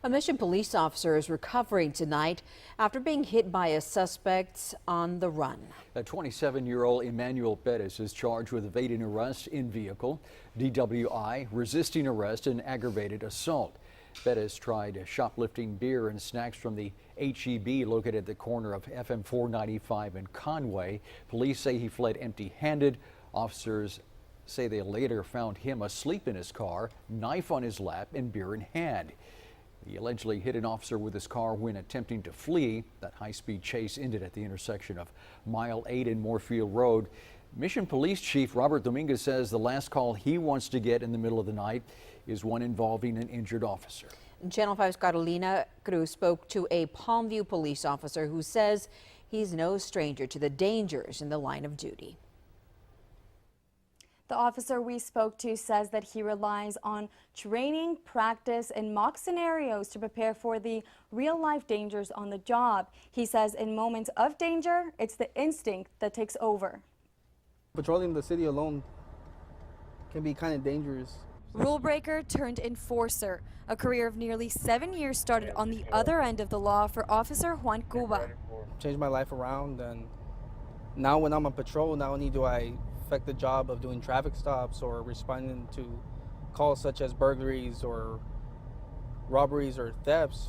A Mission police officer is recovering tonight after being hit by a suspect on the run. A 27-year-old Emmanuel Perez is charged with evading arrest in vehicle, DWI, resisting arrest, and aggravated assault. Perez tried shoplifting beer and snacks from the H-E-B located at the corner of FM 495 and Conway. Police say he fled empty-handed. Officers say they later found him asleep in his car, knife on his lap, and beer in hand. He allegedly hit an officer with his car when attempting to flee. That high-speed chase ended at the intersection of Mile 8 and Moorfield Road. Mission Police Chief Robert Dominguez says the last call he wants to get in the middle of the night is one involving an injured officer. Channel 5's Carolina Cruz spoke to a Palmview police officer who says he's no stranger to the dangers in the line of duty. The officer we spoke to says that he relies on training, practice, and mock scenarios to prepare for the real-life dangers on the job. He says in moments of danger, it's the instinct that takes over. Patrolling the city alone can be kind of dangerous. Rule breaker turned enforcer. A career of nearly 7 years started on the other end of the law for Officer Juan Cuba. Changed my life around, and now when I'm on patrol, not only do I affect the job of doing traffic stops or responding to calls such as burglaries or robberies or thefts,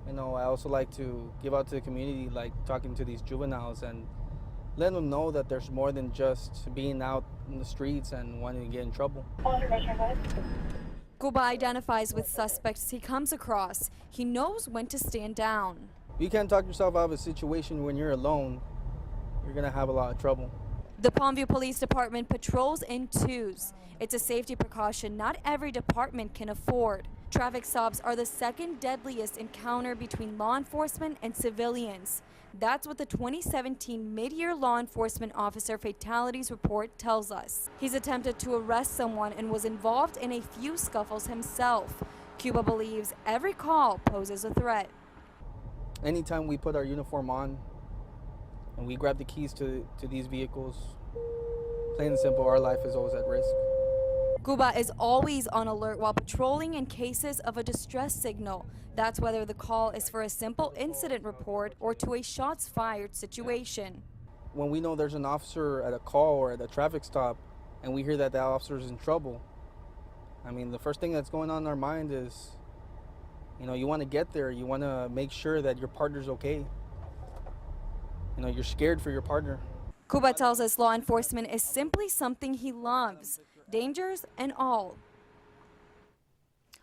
I also like to give out to the community, like talking to these juveniles and letting them know that there's more than just being out in the streets and wanting to get in trouble. Cuba identifies with suspects he comes across. He knows when to stand down. You can't talk yourself out of a situation when you're alone. You're gonna have a lot of trouble. The Palmview Police Department patrols in twos. It's a safety precaution not every department can afford. Traffic stops are the second deadliest encounter between law enforcement and civilians. That's what the 2017 mid-year law enforcement officer fatalities report tells us. He's attempted to arrest someone and was involved in a few scuffles himself. Cuba believes every call poses a threat. Anytime we put our uniform on and we grab the keys to these vehicles, plain and simple, our life is always at risk. Cuba is always on alert while patrolling in cases of a distress signal. That's whether the call is for a simple incident report or to a shots fired situation. When we know there's an officer at a call or at a traffic stop and we hear that that officer is in trouble, the first thing that's going on in our mind is, you want to get there, you want to make sure that your partner's okay. You're scared for your partner. Cuba tells us law enforcement is simply something he loves, dangers and all.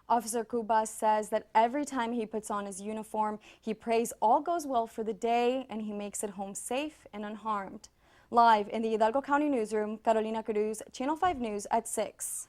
Officer Cuba says that every time he puts on his uniform, he prays all goes well for the day and he makes it home safe and unharmed. Live in the Hidalgo County Newsroom, Carolina Cruz, Channel 5 News at 6.